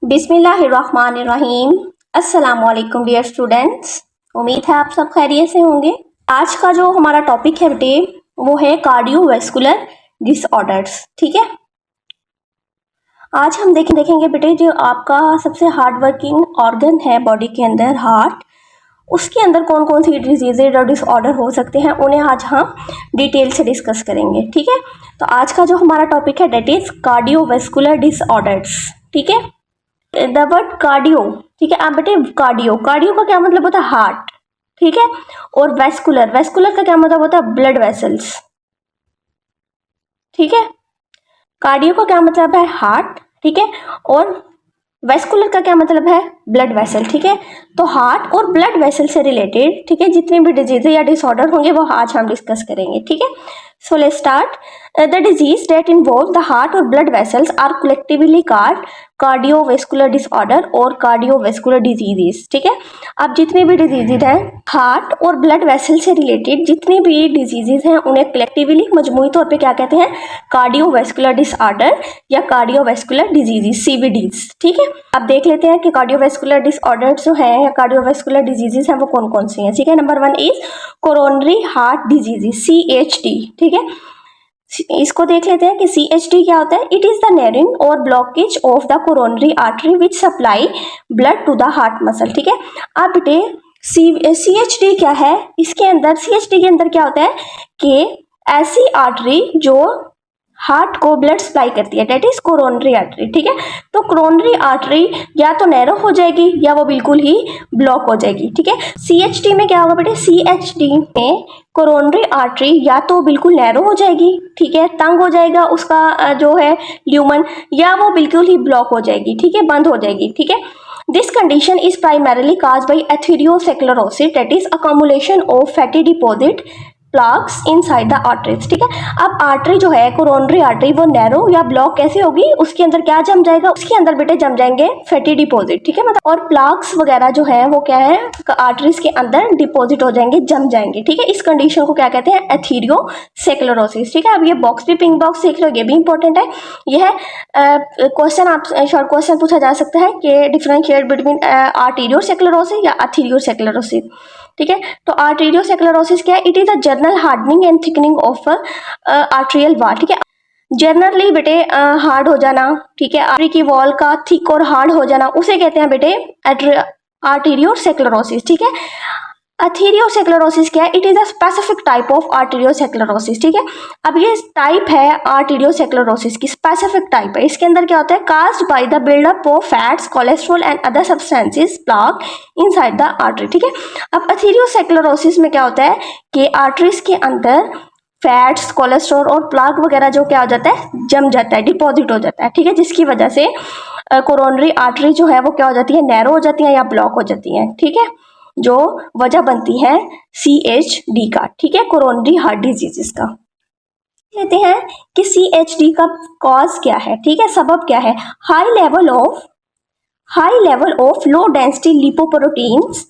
बिस्मिल्लाहिर्रहमानिर्रहीम। अस्सलामुअलैकुम dear students, उम्मीद है आप सब खैरियत से होंगे। आज का जो हमारा टॉपिक है बेटे वो है कार्डियोवैस्कुलर डिसऑर्डर्स। ठीक है, आज हम देखेंगे बेटे जो आपका सबसे हार्ड वर्किंग ऑर्गन है बॉडी के अंदर हार्ट, उसके अंदर कौन कौन सी डिजीजेज और डिसऑर्डर हो सकते हैं उन्हें आज हम डिटेल से डिस्कस करेंगे। ठीक है, तो आज का जो हमारा टॉपिक है डेट इज कार्डियोवैस्कुलर डिसऑर्डर्स। ठीक है, द वर्ड कार्डियो, ठीक है, आप बेटे कार्डियो, कार्डियो का क्या मतलब होता है हार्ट। ठीक है, और वेस्कुलर, वेस्कुलर का क्या मतलब होता है ब्लड वेसल्स। ठीक है, कार्डियो का क्या मतलब है हार्ट, ठीक है, और वेस्कुलर का क्या मतलब है ब्लड वेसल। ठीक है, तो हार्ट और ब्लड वेसल से रिलेटेड, ठीक है, जितने भी डिजीज या डिसऑर्डर होंगे वो आज हम डिस्कस करेंगे। ठीक है, so let's start. The disease that involve the heart और blood vessels are collectively called cardiovascular disorder और कार्डियोवैस्कुलर डिजीजेस। ठीक है, अब जितने भी डिजीजेज हैं हार्ट और ब्लड वेसल से रिलेटेड जितने भी डिजीजेज हैं उन्हें कलेक्टिवली मजमूई तौर पे क्या कहते हैं कार्डियोवैस्कुलर डिसऑर्डर या कार्डियोवैस्कुलर डिजीजेस, सीवीडीज। ठीक है, अब देख लेते हैं कि कार्डियोवैस्कुलर डिसऑर्डर जो है या कार्डियोवैस्कुलर डिजीजेस हैं वो कौन कौन सी हैं। ठीक है, number 1 is coronary heart diseases, CHD। ठीक है, इसको देख लेते हैं कि CHD क्या होता है। इट इज द नैरोइंग और blockage of the coronary artery which supply blood to the heart muscle. ठीक है, अब बेटे CHD क्या है, इसके अंदर CHD के अंदर क्या होता है कि ऐसी आर्टरी जो हार्ट को ब्लड सप्लाई करती है, डेट इज कोरोनरी आर्टरी। ठीक है, तो कोरोनरी आर्टरी या तो नैरो हो जाएगी या वो बिल्कुल ही ब्लॉक हो जाएगी। ठीक है, CHD में क्या होगा बेटे, CHD में कोरोनरी आर्टरी या तो बिल्कुल नैरो हो जाएगी, ठीक है, तंग हो जाएगा उसका जो है ल्यूमन, या वो बिल्कुल ही ब्लॉक हो जाएगी, ठीक है, बंद हो जाएगी। ठीक है, this condition is primarily caused by atherosclerosis, that is accumulation of fatty deposit plaques inside the arteries. ठीक है, अब आर्टरी जो है कोरोनरी आर्टरी वो नैरो या ब्लॉक कैसे होगी, उसके अंदर क्या जम जाएगा, उसके अंदर बेटे जम जाएंगे फैटी डिपॉजिट। ठीक है, मतलब और प्लाक्स वगैरह जो है वो क्या है आर्टरीज के अंदर डिपॉजिट हो जाएंगे, जम जाएंगे। ठीक है, इस कंडीशन को क्या कहते हैं एथेरियोस्क्लेरोसिस। ठीक है, अब ये बॉक्स भी पिंक बॉक्स देख लो, ये भी इंपॉर्टेंट है। यह है क्वेश्चन, आप शॉर्ट क्वेश्चन पूछा जा सकता है कि डिफरेंशिएट बिटवीन आर्टेरियोस्क्लेरोसिस या एथेरियोस्क्लेरोसिस। ठीक है, तो आर्टेरियोस्क्लेरोसिस क्या है, it is a general hardening and thickening of arterial wall. ठीक है, जनरली बेटे हार्ड हो जाना, ठीक है, आर्टरी की वॉल का थिक और हार्ड हो जाना उसे कहते हैं बेटे आर्टेरियोस्क्लेरोसिस। ठीक है, एथेरियोस्क्लेरोसिस क्या है, it is a specific type of arteriosclerosis. ठीक है, अब ये टाइप है आर्टेरियोस्क्लेरोसिस की, स्पेसिफिक टाइप है। इसके अंदर क्या होता है, caused by the buildup of fats, cholesterol and other substances plaque inside the artery. ठीक है, अब एथेरियोस्क्लेरोसिस में क्या होता है कि आर्टरीज के अंदर फैट्स, कोलेस्ट्रॉल और प्लाक वगैरह जो क्या हो जाता है जम जाता है, डिपॉजिट हो जाता है। ठीक है, जिसकी वजह से कोरोनरी आर्टरी जो है वो क्या हो जाती है, नैरो हो जाती है या ब्लॉक हो जाती है। ठीक है, जो वजह बनती है CHD का। ठीक है, कोरोनरी हार्ट डिजीजेस का। लेते हैं कि CHD का कॉज क्या है। ठीक है, सबब क्या है, high level of low density lipoproteins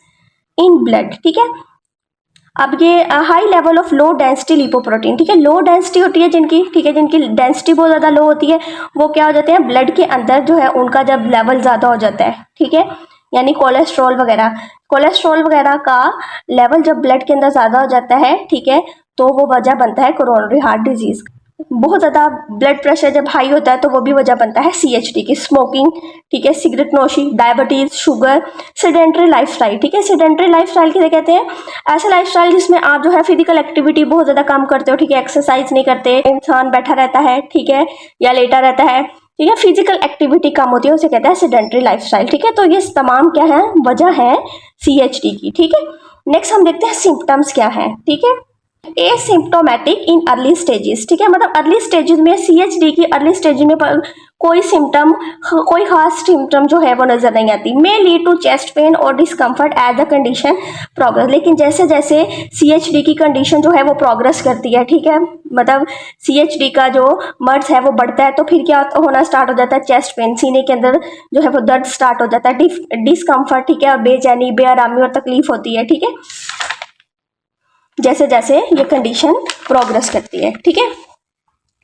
in blood. ठीक है, अब ये high level of low density lipoprotein, ठीक है, लो डेंसिटी होती है जिनकी, ठीक है, जिनकी डेंसिटी बहुत ज़्यादा लो होती है वो क्या हो जाते हैं ब्लड के अंदर जो है उनका जब लेवल ज़्यादा हो जाता है, ठीक है, यानी कोलेस्ट्रॉल वगैरह का लेवल जब ब्लड के अंदर ज़्यादा हो जाता है, ठीक है, तो वो वजह बनता है कोरोनरी हार्ट डिजीज। बहुत ज़्यादा ब्लड प्रेशर जब हाई होता है तो वो भी वजह बनता है CHD की। स्मोकिंग, ठीक है, सिगरेट नोशी, डायबिटीज, शुगर, सेडेंट्री लाइफस्टाइल। ठीक है, सेडेंट्री लाइफस्टाइल किसे कहते हैं, ऐसा लाइफस्टाइल जिसमें आप जो है फिजिकल एक्टिविटी बहुत ज़्यादा कम करते हो, ठीक है, एक्सरसाइज नहीं करते, इंसान बैठा रहता है, ठीक है, या लेटा रहता है, ठीक है, फिजिकल एक्टिविटी कम होती है, उसे कहते हैं सेडेंट्री लाइफस्टाइल। ठीक है, तो ये तमाम क्या है वजह है CHD की। ठीक है, नेक्स्ट हम देखते हैं सिम्टम्स क्या है। ठीक है, एसिम्प्टोमेटिक इन अर्ली स्टेजेस। ठीक है, मतलब अर्ली स्टेजेस में CHD की अर्ली स्टेज में कोई सिम्टम, कोई खास सिम्टम जो है वो नजर नहीं आती। May lead to chest pain और discomfort as the condition progress. लेकिन जैसे जैसे CHD की कंडीशन जो है वो प्रोग्रेस करती है, ठीक है, मतलब CHD का जो मर्ज है वो बढ़ता है तो फिर क्या होना स्टार्ट हो जाता है, चेस्ट पेन, सीने के अंदर जो है वो दर्द स्टार्ट हो जाता है, डिस्कम्फर्ट, ठीक है, और बेचैनी, बेआरामी और तकलीफ होती है। ठीक है, जैसे जैसे ये कंडीशन प्रोग्रेस करती है। ठीक है,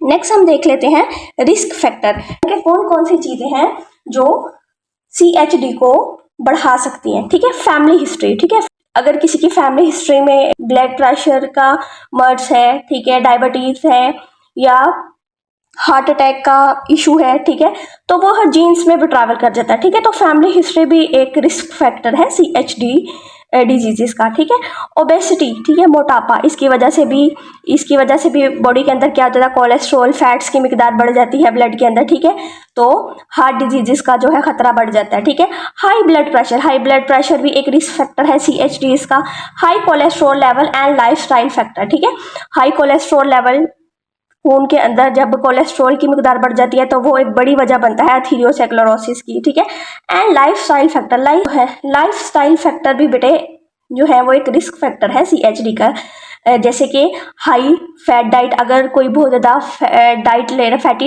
नेक्स्ट हम देख लेते हैं रिस्क फैक्टर, कौन कौन सी चीजें हैं जो CHD को बढ़ा सकती हैं। ठीक है, फैमिली हिस्ट्री, ठीक है, अगर किसी की फैमिली हिस्ट्री में ब्लड प्रेशर का मर्ज है, ठीक है, डायबिटीज है या हार्ट अटैक का इशू है, ठीक है, तो वो हर जीन्स में भी ट्रैवल कर जाता है। ठीक है, तो फैमिली हिस्ट्री भी एक रिस्क फैक्टर है CHD डिजीजेस का। ठीक है, ओबेसिटी, ठीक है, मोटापा, इसकी वजह से भी बॉडी के अंदर क्या होता है, कोलेस्ट्रॉल, फैट्स की मिकदार बढ़ जाती है ब्लड के अंदर। ठीक है, तो हार्ट डिजीजेस का जो है खतरा बढ़ जाता है। ठीक है, हाई ब्लड प्रेशर भी एक रिस्क फैक्टर है CHD का। High cholesterol level and lifestyle factor, ठीक है, हाई कोलेस्ट्रॉल लेवल, खून के अंदर जब कोलेस्ट्रॉल की मिकदार बढ़ जाती है तो वो एक बड़ी वजह बनता है एथीरियोस्क्लेरोसिस की। ठीक है, एंड लाइफ स्टाइल फैक्टर भी बेटे जो है वो एक रिस्क फैक्टर है CHD का। जैसे कि हाई फैट डाइट, अगर कोई बहुत ज़्यादा फैटी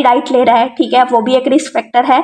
डाइट ले रहा है, ठीक है, वो भी एक रिस्क फैक्टर है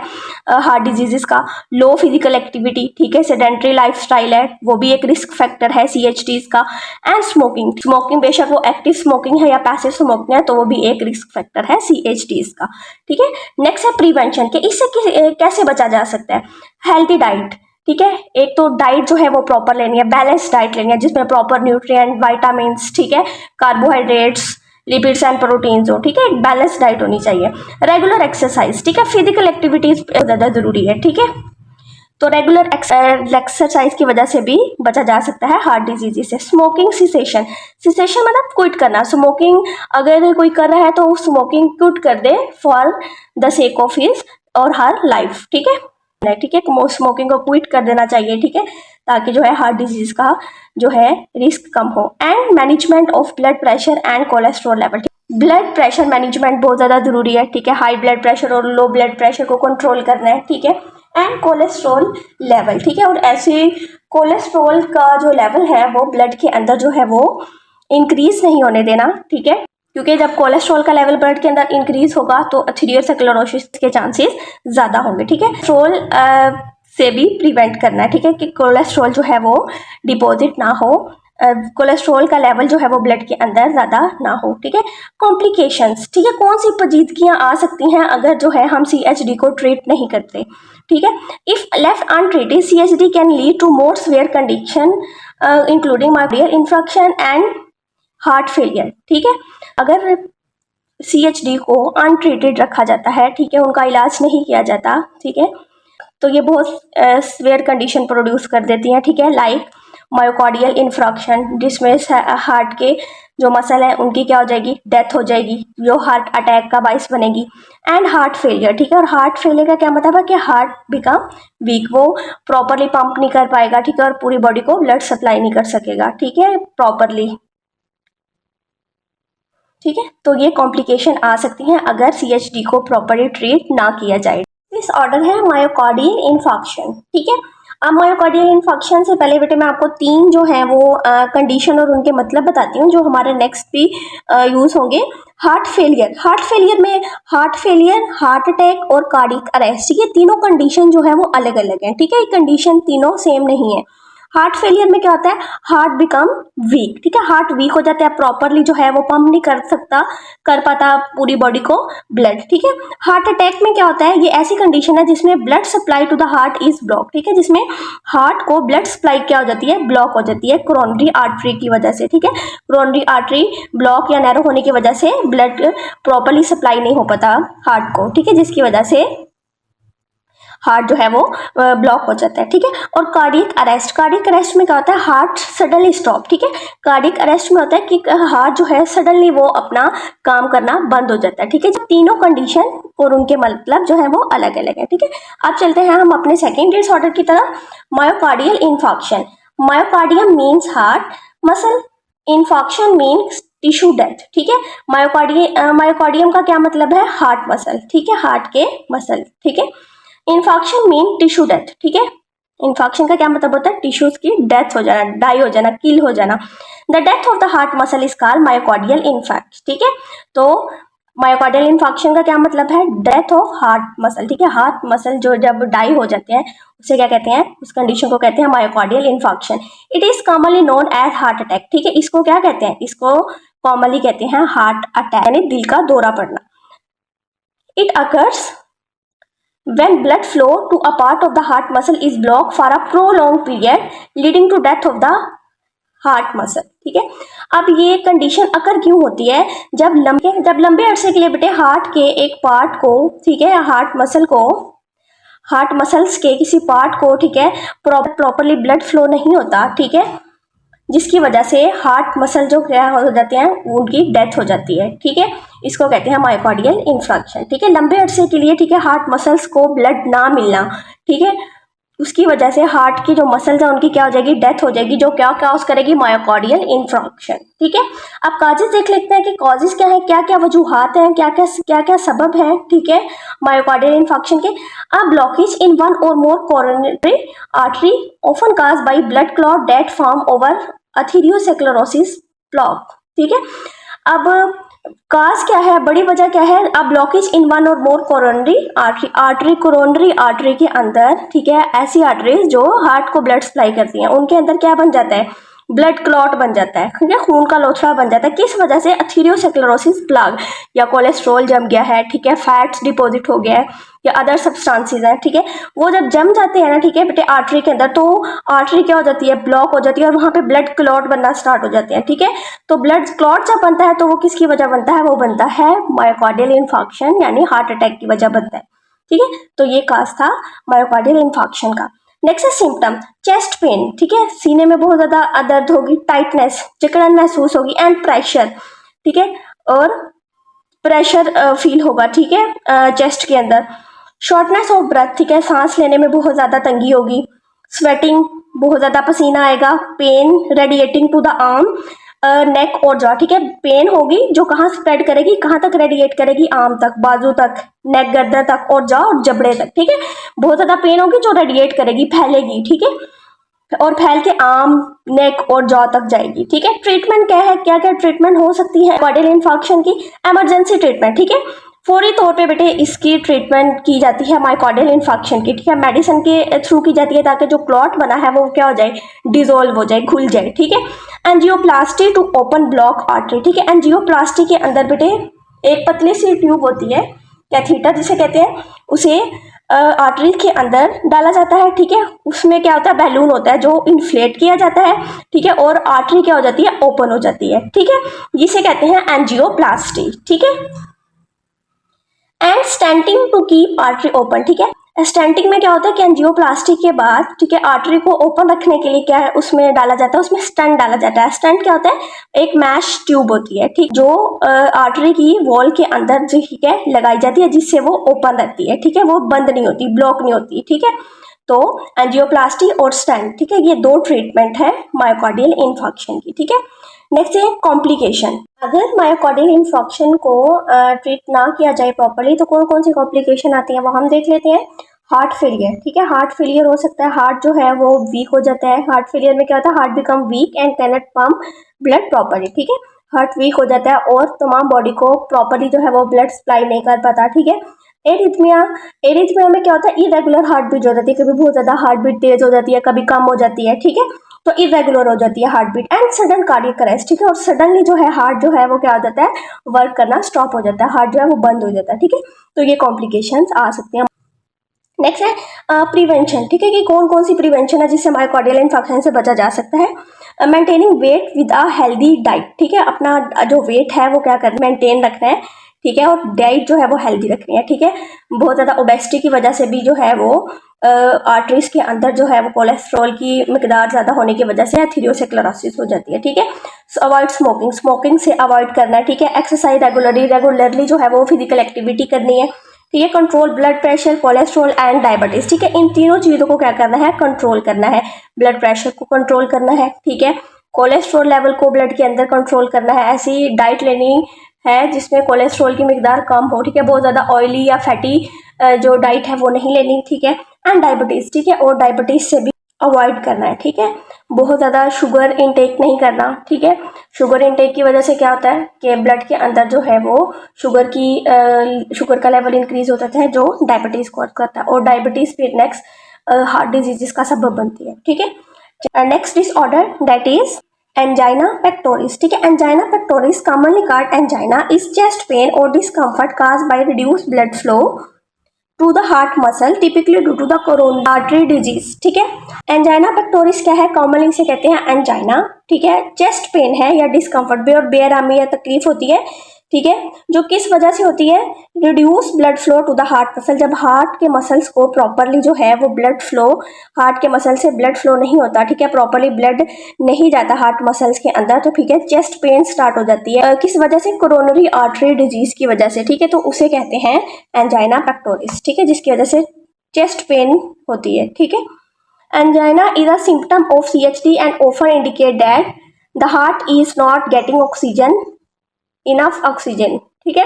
हार्ट डिजीजेस का। लो फिजिकल एक्टिविटी, ठीक है, सेडेंट्री लाइफस्टाइल है, वो भी एक रिस्क फैक्टर है CHD का। एंड स्मोकिंग बेशक वो एक्टिव स्मोकिंग है या पैसिव स्मोकिंग है, तो वो भी एक रिस्क फैक्टर है CHD का। ठीक है, नेक्स्ट है प्रिवेंशन के, इससे कैसे बचा जा सकता है। हेल्थी डाइट, ठीक है, एक तो डाइट जो है वो प्रॉपर लेनी है, बैलेंस डाइट लेनी है जिसमें प्रॉपर न्यूट्रिएंट, विटामिन्स, ठीक है, कार्बोहाइड्रेट्स, लिपिड्स एंड प्रोटीन्स हो। ठीक है, एक बैलेंस डाइट होनी चाहिए। रेगुलर एक्सरसाइज, ठीक है, फिजिकल एक्टिविटीज ज़्यादा जरूरी है। ठीक है, तो रेगुलर एक्सरसाइज की वजह से भी बचा जा सकता है हार्ट डिजीज से। स्मोकिंग सिसेशन मतलब क्विट करना। स्मोकिंग अगर कोई कर रहा है तो स्मोकिंग क्विट कर दे for the sake of his और हर लाइफ। ठीक है, ठीक है, स्मोकिंग को क्विट कर देना चाहिए। ठीक है, ताकि जो है हार्ट डिजीज का जो है रिस्क कम हो। And management of blood pressure and cholesterol level, blood pressure management बहुत ज़्यादा जरूरी है। ठीक है, हाई ब्लड प्रेशर और लो ब्लड प्रेशर को कंट्रोल करना है। ठीक है, एंड कोलेस्ट्रॉल लेवल, ठीक है, और ऐसे कोलेस्ट्रॉल का जो लेवल है वो ब्लड के अंदर जो है वो इंक्रीज नहीं होने देना। ठीक है, क्योंकि जब कोलेस्ट्रॉल का लेवल ब्लड के अंदर इंक्रीज होगा तो एथेरियोस्क्लेरोसिस के चांसेस ज़्यादा होंगे। ठीक है, कोलेस्ट्रॉल से भी प्रिवेंट करना है। ठीक है, कि कोलेस्ट्रॉल जो है वो डिपॉजिट ना हो, कोलेस्ट्रॉल का लेवल जो है वो ब्लड के अंदर ज़्यादा ना हो। ठीक है, कॉम्प्लिकेशंस, ठीक है, कौन सी पेचीदगियाँ आ सकती हैं अगर जो है हम CHD को ट्रीट नहीं करते। ठीक है, if left untreated CHD can lead to more severe condition including myocardial infarction and heart failure. ठीक है, अगर CHD को अनट्रीटेड रखा जाता है, ठीक है, उनका इलाज नहीं किया जाता, ठीक है, तो ये बहुत सीवियर कंडीशन प्रोड्यूस कर देती हैं। ठीक है, लाइक मायोकार्डियल इंफ्रैक्शन, जिसमें हार्ट के जो मसल है उनकी क्या हो जाएगी, डेथ हो जाएगी, जो हार्ट अटैक का बाइस बनेगी। एंड हार्ट फेलियर, ठीक है, और हार्ट फेलियर का क्या मतलब है कि हार्ट बिकम वीक, वो प्रॉपरली पंप नहीं कर पाएगा। ठीक है, और पूरी बॉडी को ब्लड सप्लाई नहीं कर सकेगा। ठीक है, प्रॉपरली। ठीक है, तो ये कॉम्प्लिकेशन आ सकती हैं अगर CHD को प्रॉपरली ट्रीट ना किया जाए। इस ऑर्डर है मायोकार्डियल इंफार्क्शन। ठीक है, अब मायोकार्डियल इंफार्क्शन से पहले बेटे मैं आपको तीन जो है वो कंडीशन और उनके मतलब बताती हूँ जो हमारे नेक्स्ट भी यूज होंगे। हार्ट फेलियर में हार्ट अटैक और कार्डियक अरेस्ट, ठीक है, तीनों कंडीशन जो है वो अलग अलग हैं। ठीक है, ये कंडीशन तीनों सेम नहीं है। हार्ट फेलियर में क्या होता है, हार्ट बिकम वीक। ठीक है, हार्ट वीक हो जाता है, प्रॉपरली जो है वो पंप नहीं कर पाता पूरी बॉडी को ब्लड। ठीक है, हार्ट अटैक में क्या होता है, ये ऐसी कंडीशन है जिसमें blood supply to the heart is block. ठीक है, जिसमें हार्ट को ब्लड सप्लाई क्या हो जाती है, ब्लॉक हो जाती है कोरोनरी आर्टरी की वजह से। ठीक है, कोरोनरी आर्टरी ब्लॉक या नैरो होने की वजह से ब्लड प्रॉपरली सप्लाई नहीं हो पाता हार्ट को। ठीक है, जिसकी वजह से हार्ट जो है वो ब्लॉक हो जाता है। ठीक है, और कार्डियक अरेस्ट में क्या होता है, हार्ट सडनली स्टॉप। ठीक है, कार्डियक अरेस्ट में होता है कि हार्ट जो है सडनली वो अपना काम करना बंद हो जाता है। ठीक है, तीनों कंडीशन और उनके मतलब जो है वो अलग अलग है। ठीक है, अब चलते हैं हम अपने सेकेंड डिसऑर्डर की तरफ, myocardial infarction. Myocardium means heart muscle, infarction means tissue death. ठीक है, मायोकार्डियम का क्या मतलब है, हार्ट मसल। ठीक है, हार्ट के मसल। ठीक है, इंफार्क्शन मीन टिश्यू डेथ। ठीक है, इंफार्क्शन का क्या मतलब होता है, टिश्यूज की डेथ हो जाना, डाई हो जाना, किल हो जाना। The death of the heart muscle is called myocardial infarct. ठीक है, तो मायोकार्डियल इंफार्क्शन का क्या मतलब है, डेथ ऑफ हार्ट मसल। ठीक है, हार्ट मसल जो जब डाई हो जाते हैं उसे क्या कहते हैं, उस कंडीशन को कहते हैं myocardial infarction. It is commonly known as heart attack. ठीक है, इसको क्या कहते हैं, इसको कॉमनली कहते हैं हार्ट अटैक, यानी दिल का दौरा पड़ना। It occurs when blood flow to a part of the heart muscle is blocked for a prolonged period leading to death of the heart muscle. ठीक है, अब ये कंडीशन अकर क्यों होती है, जब लंबे अरसे के लिए बेटे हार्ट के एक पार्ट को, ठीक है, हार्ट मसल्स के किसी पार्ट को, ठीक है, प्रॉपरली ब्लड फ्लो नहीं होता, ठीक है, जिसकी वजह से हार्ट मसल जो क्या हो जाते हैं उनकी डेथ हो जाती है। ठीक है, इसको कहते हैं मायोकार्डियल इन्फ्रैक्शन। ठीक है, लंबे अरसे के लिए, ठीक है, हार्ट मसल्स को ब्लड ना मिलना, ठीक है, उसकी वजह से हार्ट की जो मसल्स है उनकी क्या हो जाएगी, डेथ हो जाएगी, जो क्या कॉज करेगी, मायोकार्डियल इन्फ्रैक्शन। ठीक है, अब कॉजेज देख लेते हैं कि कॉजेज क्या है, क्या क्या वजूहात हैं, क्या क्या सबब है, ठीक है, मायोकार्डियल इन्फ्रैक्शन के। अब blockage in one or more coronary artery often caused by blood clot that form over atherosclerosis block. ठीक है, अब काज क्या है, बड़ी वजह क्या है, अब blockage in one or more coronary coronary artery के अंदर, ठीक है, ऐसी आर्टरीज जो हार्ट को ब्लड सप्लाई करती हैं, उनके अंदर क्या बन जाता है, ब्लड क्लॉट बन जाता है, ठीक है, खून का लोथड़ा बन जाता है। किस वजह से, अथेरियोस्क्लेरोसिस प्लाग, या कोलेस्ट्रॉल जम गया है, ठीक है, फैट्स डिपॉजिट हो गया है, या अदर सब्सटेंसेस हैं, ठीक है, वो जब जम जाते हैं ना, ठीक है बेटे, आर्टरी के अंदर, तो आर्टरी क्या हो जाती है, ब्लॉक हो जाती है, और वहां पे ब्लड क्लॉट बनना स्टार्ट हो जाते हैं। ठीक है, तो ब्लड क्लॉट जब बनता है तो वो किसकी वजह बनता है, वो बनता है मायोकार्डियल इन्फार्क्शन यानी हार्ट अटैक की वजह बनता है। ठीक है, तो ये काज था मायोकार्डियल इन्फार्क्शन का। नेक्स्ट है सिम्टम, चेस्ट पेन, ठीक है, सीने में बहुत ज्यादा दर्द होगी, टाइटनेस, जकड़न महसूस होगी, एंड प्रेशर, ठीक है, और प्रेशर फील होगा, ठीक है, चेस्ट के अंदर। शॉर्टनेस ऑफ ब्रेथ, ठीक है, सांस लेने में बहुत ज़्यादा तंगी होगी, स्वेटिंग, बहुत ज़्यादा पसीना आएगा, pain radiating to the arm, neck और जॉ, ठीक है, पेन होगी जो कहाँ स्प्रेड करेगी, कहाँ तक रेडिएट करेगी, आर्म तक, बाजू तक, नेक गर्दन तक, और जॉ और जबड़े तक। ठीक है, बहुत ज़्यादा पेन होगी जो रेडिएट करेगी, फैलेगी, ठीक है, और फैल के आर्म, नेक और जॉ तक जाएगी। ठीक है, ट्रीटमेंट क्या है, क्या क्या ट्रीटमेंट हो सकती है कार्डियल इन्फार्क्शन की, इमरजेंसी ट्रीटमेंट, ठीक है, फौरी तौर पे बेटे इसकी ट्रीटमेंट की जाती है मायोकार्डियल इन्फार्क्शन की। ठीक है, मेडिसिन के थ्रू की जाती है ताकि जो क्लॉट बना है वो क्या हो जाए, डिजोल्व हो जाए, खुल जाए। ठीक है, angioplasty to open block artery, ठीक है, एंजियोप्लास्टी के अंदर बेटे एक पतली सी ट्यूब होती है, कैथीटर जिसे कहते हैं, उसे आर्टरी के अंदर डाला जाता है। ठीक है, उसमें क्या होता है, बैलून होता है जो इन्फ्लेट किया जाता है, ठीक है, और आर्टरी क्या हो जाती है, ओपन हो जाती है। ठीक है, जिसे कहते हैं एंजियोप्लास्टी। ठीक है, and stenting to keep artery open, ठीक है, स्टेंटिंग में क्या होता है कि एंजियोप्लास्टी के बाद, ठीक है, आर्टरी को ओपन रखने के लिए क्या है उसमें डाला जाता है, उसमें स्टेंट डाला जाता है। स्टेंट क्या होता है, एक मैश ट्यूब होती है, ठीक, जो आर्टरी की वॉल के अंदर, ठीक है, लगाई जाती है, जिससे वो ओपन रहती है। ठीक है, वो बंद नहीं होती, ब्लॉक नहीं होती। ठीक है, तो एंजियोप्लास्टी और स्टेंट, ठीक है, ये दो ट्रीटमेंट है मायोकार्डियल इन्फार्क्शन की। ठीक है, नेक्स्ट है कॉम्प्लिकेशन। अगर मायोकार्डियल इन्फार्क्शन को ट्रीट ना किया जाए प्रॉपर्ली तो कौन कौन सी कॉम्प्लिकेशन आती है वो हम देख लेते हैं। हार्ट फेलियर, ठीक है, हार्ट फेलियर हो सकता है, हार्ट जो है वो वीक हो जाता है। हार्ट फेलियर में क्या होता है, heart become weak and can not pump blood properly. ठीक है, हार्ट वीक हो जाता है और तमाम बॉडी को प्रॉपर्ली जो है वो ब्लड सप्लाई नहीं कर पाता। ठीक है, एरिथमिया में क्या होता है, इरेगुलर हार्ट बीट हो जाती है, कभी बहुत ज्यादा हार्ट बीट तेज हो जाती है, कभी कम हो जाती है। ठीक है, तो इरेगुलर हो जाती है heart beat, and sudden cardiac arrest, ठीक है, और सडनली जो है हार्ट जो है वो क्या हो जाता है, वर्क करना स्टॉप हो जाता है, हार्ट जो है वो बंद हो जाता है। ठीक है, तो ये कॉम्प्लिकेशंस आ सकते हैं। नेक्स्ट है प्रिवेंशन, ठीक है, कि कौन कौन सी प्रिवेंशन है जिससे मायोकार्डियल इन्फार्क्शन से बचा जा सकता है। Maintaining weight with a healthy diet, ठीक है, अपना जो वेट है वो क्या करना, मेंटेन रखना है। ठीक है, और डाइट जो है वो हेल्दी रखनी है। ठीक है, बहुत ज़्यादा ओबेसिटी की वजह से भी जो है वो आर्टरीज के अंदर जो है वो कोलेस्ट्रॉल की मिकदार ज़्यादा होने की वजह से एथेरियोस्क्लेरोसिस हो जाती है। ठीक है, सो अवॉइड स्मोकिंग से अवॉइड करना है। ठीक है, एक्सरसाइज रेगुलरली जो है वो फिजिकल एक्टिविटी करनी है। ठीक है, control blood pressure, cholesterol and diabetes, ठीक है, इन तीनों चीज़ों को क्या करना है, कंट्रोल करना है। ब्लड प्रेशर को कंट्रोल करना है, ठीक है, कोलेस्ट्रॉल लेवल को ब्लड के अंदर कंट्रोल करना है। ऐसी डाइट लेनी है जिसमें कोलेस्ट्रॉल की मिकदार कम हो। ठीक है, बहुत ज़्यादा ऑयली या फैटी जो डाइट है वो नहीं लेनी। ठीक है, एंड डायबिटीज़, ठीक है, और डायबिटीज़ से भी अवॉइड करना है। ठीक है, बहुत ज़्यादा शुगर इनटेक नहीं करना। ठीक है, शुगर इनटेक की वजह से क्या होता है कि ब्लड के अंदर जो है वो शुगर का लेवल इंक्रीज हो जाता है जो डायबिटीज़ कॉज करता है, और डायबिटीज़ फिर नेक्स्ट हार्ट डिजीज़ का सबब बनती है। ठीक है, next disorder that is angina pectoris, ठीक है, angina pectoris commonly called angina is chest pain और discomfort caused by reduced blood flow to the heart muscle typically due to the coronary artery disease, ठीक है। Angina pectoris क्या है, commonly इसे कहते हैं एंजाइना, ठीक है। चेस्ट पेन है या डिस्कम्फर्ट और बेआरामी या तकलीफ होती है, ठीक है, जो किस वजह से होती है, reduce blood flow to the heart muscle. जब हार्ट के मसल्स को प्रॉपरली जो है वो ब्लड फ्लो, हार्ट के मसल से ब्लड फ्लो नहीं होता, ठीक है, प्रॉपरली ब्लड नहीं जाता हार्ट मसल्स के अंदर, तो ठीक है चेस्ट पेन स्टार्ट हो जाती है। किस वजह से, कोरोनरी आर्टरी डिजीज की वजह से, ठीक है, तो उसे कहते हैं एंजाइना पेक्टोरिस, ठीक है, जिसकी वजह से चेस्ट पेन होती है, ठीक है। Angina is a symptom of CHD and often indicate that the heart is not getting oxygen, enough oxygen, ठीक है।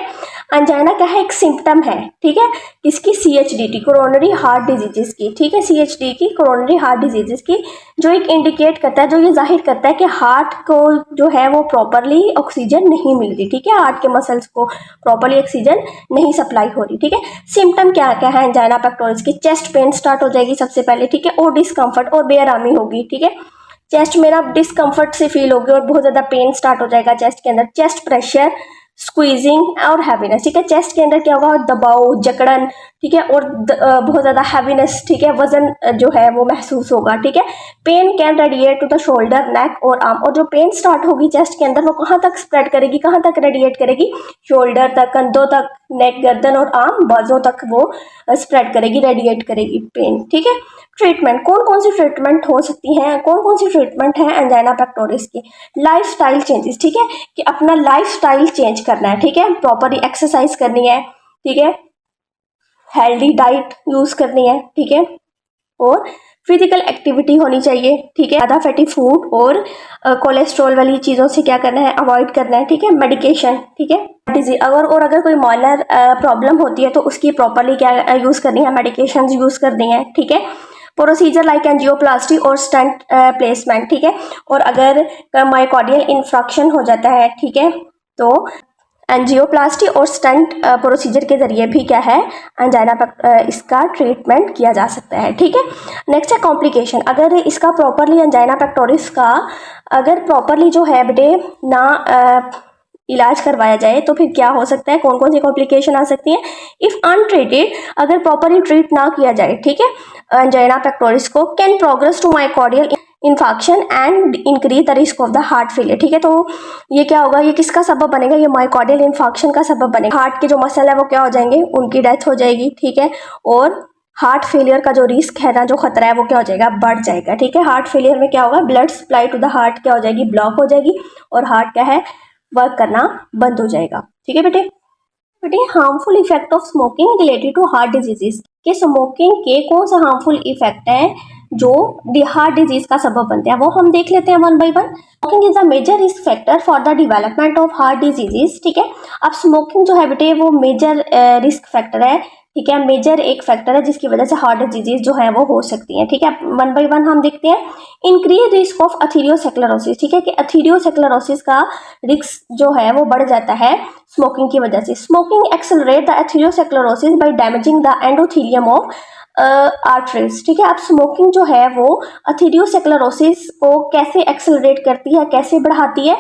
एंजाइना क्या है, एक सिम्पटम है, ठीक है, किसकी, CHD कोरोनरी हार्ट डिजीजेस की, ठीक है, CHD की कोरोनरी हार्ट डिजीजेस की, जो एक इंडिकेट करता है, जो ये जाहिर करता है कि हार्ट को जो है वो प्रॉपरली ऑक्सीजन नहीं मिल रही, ठीक है, हार्ट के मसल्स को प्रॉपरली ऑक्सीजन नहीं सप्लाई हो रही, ठीक है। सिम्पटम क्या क्या है एंजाइना पेक्टोरिस की, चेस्ट पेन स्टार्ट हो जाएगी सबसे पहले, ठीक है, और डिस्कम्फर्ट और बेआरामी होगी, ठीक है, चेस्ट में आप डिस्कम्फर्ट से फील होगी और बहुत ज़्यादा पेन स्टार्ट हो जाएगा चेस्ट के अंदर, चेस्ट प्रेशर, स्क्वीजिंग और हैवीनेस, ठीक है, चेस्ट के अंदर क्या होगा, दबाव, जकड़न, ठीक है, और बहुत ज़्यादा हैवीनेस, ठीक है, वजन जो है वो महसूस होगा, ठीक है। Pain can radiate to the shoulder, neck और आर्म, और जो पेन स्टार्ट होगी चेस्ट के अंदर वो कहाँ तक स्प्रेड करेगी, कहाँ तक रेडिएट करेगी, शोल्डर तक, कंधों तक, नेक, गर्दन और आर्म, बाजों तक वो स्प्रेड करेगी, रेडिएट करेगी पेन, ठीक है। ट्रीटमेंट, कौन कौन सी ट्रीटमेंट हो सकती हैं, कौन कौन सी ट्रीटमेंट है एंजाइना पेक्टोरिस की, लाइफ स्टाइल चेंजेस, ठीक है, कि अपना लाइफ स्टाइल चेंज करना है, ठीक है, प्रॉपरली एक्सरसाइज करनी है, ठीक है, हेल्दी डाइट यूज करनी है, ठीक है, और फिजिकल एक्टिविटी होनी चाहिए, ठीक है, ज़्यादा फैटी फूड और कोलेस्ट्रॉल वाली चीज़ों से क्या करना है, अवॉइड करना है, ठीक है, मेडिकेशन, ठीक है, डिजीज अगर कोई माइनर प्रॉब्लम होती है तो उसकी प्रॉपरली क्या यूज़ करनी है, मेडिकेशन यूज़ करनी है, ठीक है। प्रोसीजर लाइक एंजियोप्लास्टी और स्टंट प्लेसमेंट, ठीक है, और अगर मायोकार्डियल इंफ्रैक्शन हो जाता है, ठीक है, तो एंजियोप्लास्टी और स्टंट प्रोसीजर के जरिए भी क्या है, एंजाइना इसका ट्रीटमेंट किया जा सकता है, ठीक है। नेक्स्ट है कॉम्प्लिकेशन, अगर इसका प्रॉपरली एंजाइना पेक्टोरिस का अगर प्रॉपरली जो है बेटे ना इलाज करवाया जाए तो फिर क्या हो सकता है, कौन कौन सी कॉम्प्लिकेशन आ सकती हैं, इफ़ अनट्रीटेड, अगर प्रॉपरली ट्रीट ना किया जाए, ठीक है, एंजाइना पेक्टोरिस को, can progress to myocardial infection and increase the risk of the heart failure, ठीक है। तो ये क्या होगा, ये किसका सबब बनेगा, ये मायोकार्डियल इन्फेक्शन का सबब बनेगा, हार्ट के जो मसल है वो क्या हो जाएंगे, उनकी डेथ हो जाएगी, ठीक है, और हार्ट फेलियर का जो रिस्क है ना, जो खतरा है वो क्या हो जाएगा, बढ़ जाएगा, ठीक है। हार्ट फेलियर में क्या होगा, blood supply to the heart क्या हो जाएगी, ब्लॉक हो जाएगी, और हार्ट क्या है, वर्क करना बंद हो जाएगा, ठीक है बेटे harmful effect of smoking related to heart diseases, के स्मोकिंग के कौन सा हार्मफुल इफेक्ट है जो हार्ट डिजीज का सबब बनते हैं, वो हम देख लेते हैं one by one. Smoking is a major risk factor for the development of heart diseases, ठीक है। अब स्मोकिंग जो है बेटे वो मेजर रिस्क फैक्टर है, ठीक है, मेजर एक फैक्टर है जिसकी वजह से हार्ट डिजीज जो है वो हो सकती है, ठीक है। वन बाय वन हम देखते हैं। इंक्रीज रिस्क ऑफ एथेरियोस्क्लेरोसिस, ठीक है, कि एथेरियोस्क्लेरोसिस का रिस्क जो है वो बढ़ जाता है स्मोकिंग की वजह से। Smoking accelerate the atherosclerosis by damaging the endothelium of arteries, ठीक है। अब स्मोकिंग जो है वो एथेरियोस्क्लेरोसिस को कैसे एक्सेलरेट करती है, कैसे बढ़ाती है,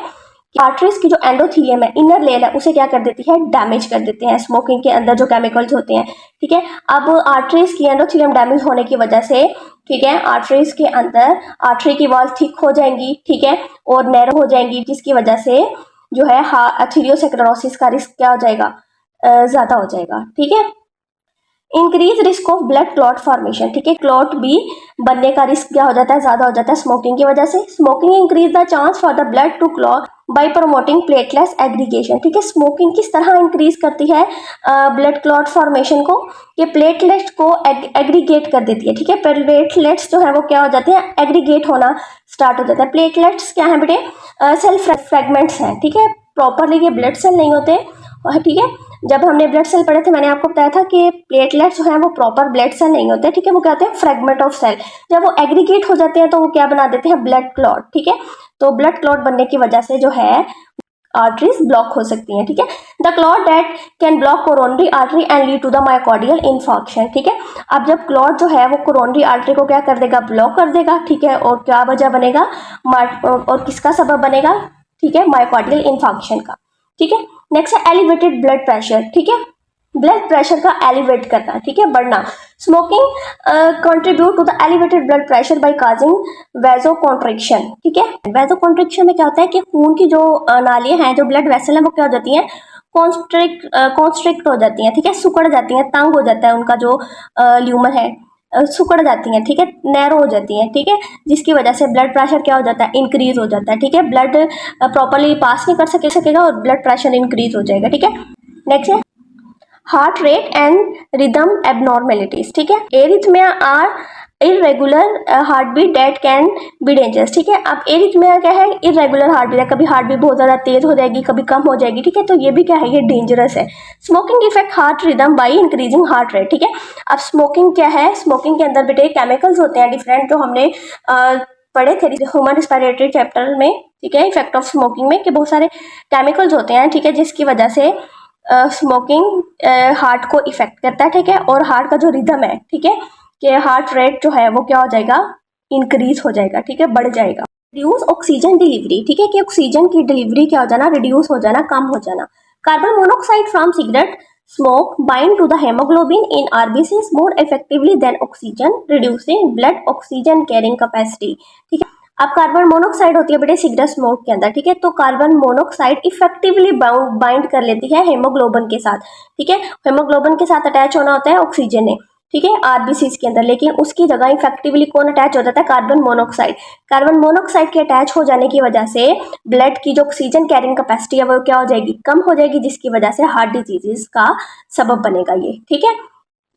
आर्टरीज की जो एंडोथीलियम है, इनर लेयर है, उसे क्या कर देती है, डैमेज कर देते हैं स्मोकिंग के अंदर जो केमिकल्स होते हैं, ठीक है। अब आर्टरीज की एंडोथीलियम डैमेज होने की वजह से, ठीक है, आर्टरीज के अंदर आर्टरी की वॉल थिक हो जाएंगी, ठीक है, और नैरो हो जाएंगी, जिसकी वजह से जो है एथेरियोस्क्लेरोसिस का रिस्क क्या हो जाएगा, ज़्यादा हो जाएगा, ठीक है। Increase risk of blood clot formation, ठीक है, क्लॉट भी बनने का रिस्क क्या हो जाता है, ज़्यादा हो जाता है स्मोकिंग की वजह से। Smoking increase the chance for the blood to clot by promoting platelets aggregation, ठीक है। स्मोकिंग किस तरह इंक्रीज करती है ब्लड क्लॉट फॉर्मेशन को, ये प्लेटलेट्स को एग्रीगेट कर देती है, ठीक है। प्लेटलेट्स जो है वो क्या हो जाते हैं, एग्रीगेट होना स्टार्ट हो जाता है। प्लेटलेट्स क्या है बेटे, सेल फ्रेगमेंट्स हैं, ठीक है, प्रॉपरली ये ब्लड सेल नहीं होते, ठीक है। जब हमने ब्लड सेल पढ़े थे मैंने आपको बताया था कि प्लेटलेट्स जो है वो प्रॉपर ब्लड सेल नहीं होते, ठीक है, वो क्या होते हैं, फ्रेगमेंट ऑफ सेल। जब वो एग्रीगेट हो जाते हैं तो वो क्या बना देते हैं, ब्लड क्लॉट, ठीक है। तो ब्लड क्लॉट बनने की वजह से जो है आर्टरीज ब्लॉक हो सकती हैं, ठीक है। The clot that can block coronary artery and lead to the myocardial infarction, ठीक है। अब जब क्लॉट जो है वो कोरोनरी आर्टरी को क्या कर देगा, ब्लॉक कर देगा, ठीक है, और क्या वजह बनेगा, और किसका सबब बनेगा, ठीक है, मायोकार्डियल इन्फॉक्शन का, ठीक है। नेक्स्ट है एलिवेटेड ब्लड प्रेशर, ठीक है। ब्लड प्रेशर का एलिवेट करना, ठीक है, बढ़ना। Smoking contribute to the elevated blood pressure by causing vasoconstriction, ठीक है। वेजोकॉन्ट्रिक्शन में क्या होता है कि खून की जो नालियां हैं, जो ब्लड वेसल है, वो क्या हो जाती हैं, कॉन्स्ट्रिक्ट हो जाती हैं, ठीक है, सिकुड़ जाती हैं, तंग हो जाता है उनका जो ल्यूमन है, सिकुड़ जाती हैं, ठीक है, नैरो हो जाती हैं, ठीक है, जिसकी वजह से ब्लड प्रेशर क्या हो जाता है, इंक्रीज हो जाता है, ठीक है, ब्लड प्रॉपरली पास नहीं कर सकेगा और ब्लड प्रेशर इंक्रीज हो जाएगा, ठीक है। नेक्स्ट है heart rate and rhythm abnormalities, ठीक है। Arrhythmia or irregular heart beat that can be dangerous, ठीक है। अब एरिथमिया क्या है, इरेगुलर हार्ट बीट है, कभी हार्ट बीट बहुत ज़्यादा तेज हो जाएगी, कभी कम हो जाएगी, ठीक है, तो ये भी क्या है, ये डेंजरस है। Smoking effect heart rhythm by increasing heart rate, ठीक है। अब स्मोकिंग क्या है, स्मोकिंग के अंदर बेटे केमिकल्स होते हैं डिफरेंट, जो हमने पढ़े थे ह्यूमन रिस्पिरेटरी चैप्टर में, ठीक है, इफेक्ट ऑफ स्मोकिंग में, कि बहुत सारे केमिकल्स होते हैं, ठीक है, जिसकी वजह से स्मोकिंग हार्ट को इफेक्ट करता है, ठीक है, और हार्ट का जो रिदम है, ठीक है, कि हार्ट रेट जो है वो क्या हो जाएगा, इंक्रीज हो जाएगा, ठीक है, बढ़ जाएगा। रिड्यूस ऑक्सीजन डिलीवरी, ठीक है, कि ऑक्सीजन की डिलीवरी क्या हो जाना, रिड्यूस हो जाना, कम हो जाना। Carbon monoxide from cigarette smoke bind to the haemoglobin in RBCs more effectively than oxygen, reducing blood oxygen carrying capacity, ठीक है। अब कार्बन मोनोऑक्साइड होती है बेटे सिगरेट स्मोक के अंदर, ठीक है, तो कार्बन मोनोऑक्साइड इफेक्टिवली बाइंड कर लेती है हेमोग्लोबिन के साथ, ठीक है, हेमोग्लोबिन के साथ अटैच होना होता है ऑक्सीजन ने, ठीक है, आरबीसीज के अंदर, लेकिन उसकी जगह इफेक्टिवली कौन अटैच हो जाता है, कार्बन मोनोऑक्साइड। कार्बन मोनोऑक्साइड के अटैच हो जाने की वजह से ब्लड की जो ऑक्सीजन कैरिंग कैपेसिटी है वो क्या हो जाएगी, कम हो जाएगी, जिसकी वजह से हार्ट डिजीजेस का सबब बनेगा ये, ठीक है।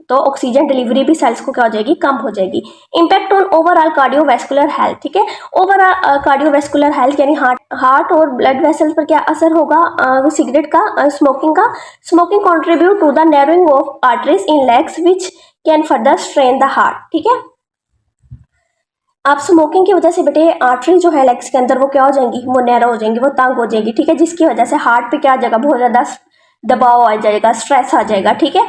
तो ऑक्सीजन डिलीवरी भी सेल्स को क्या हो जाएगी, कम हो जाएगी। Impact on overall cardiovascular health, ठीक है, ओवरऑल कार्डियोवैस्कुलर हेल्थ यानी हार्ट और ब्लड वेसल्स पर क्या असर होगा सिगरेट का, स्मोकिंग का। Smoking contribute to the narrowing of arteries in legs which can further strain the heart, ठीक है। आप स्मोकिंग की वजह से बेटे आर्टरी जो है लेग्स के अंदर वो क्या हो जाएंगी, वो नैरो हो जाएंगी, वो तंग हो जाएगी, ठीक है, जिसकी वजह से हार्ट पे क्या आ जाएगा, बहुत ज्यादा दबाव आ जाएगा, स्ट्रेस आ जाएगा, ठीक है,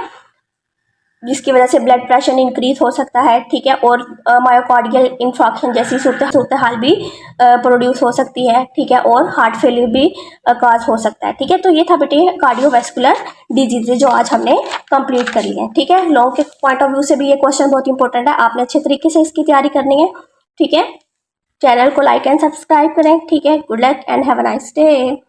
जिसकी वजह से ब्लड प्रेशर इंक्रीज हो सकता है, ठीक है, और मायोकार्डियल इंफार्क्शन जैसी सूरत हाल भी प्रोड्यूस हो सकती है, ठीक है, और हार्ट फेलियर भी काज हो सकता है, ठीक है। तो ये था बेटे कार्डियोवैस्कुलर डिजीज जो आज हमने कंप्लीट करी है, ठीक है। लॉन्ग के पॉइंट ऑफ व्यू से भी ये क्वेश्चन बहुत इंपॉर्टेंट है, आपने अच्छे तरीके से इसकी तैयारी करनी है, ठीक है। चैनल को लाइक एंड सब्सक्राइब करें, ठीक है। Good luck and have a nice day.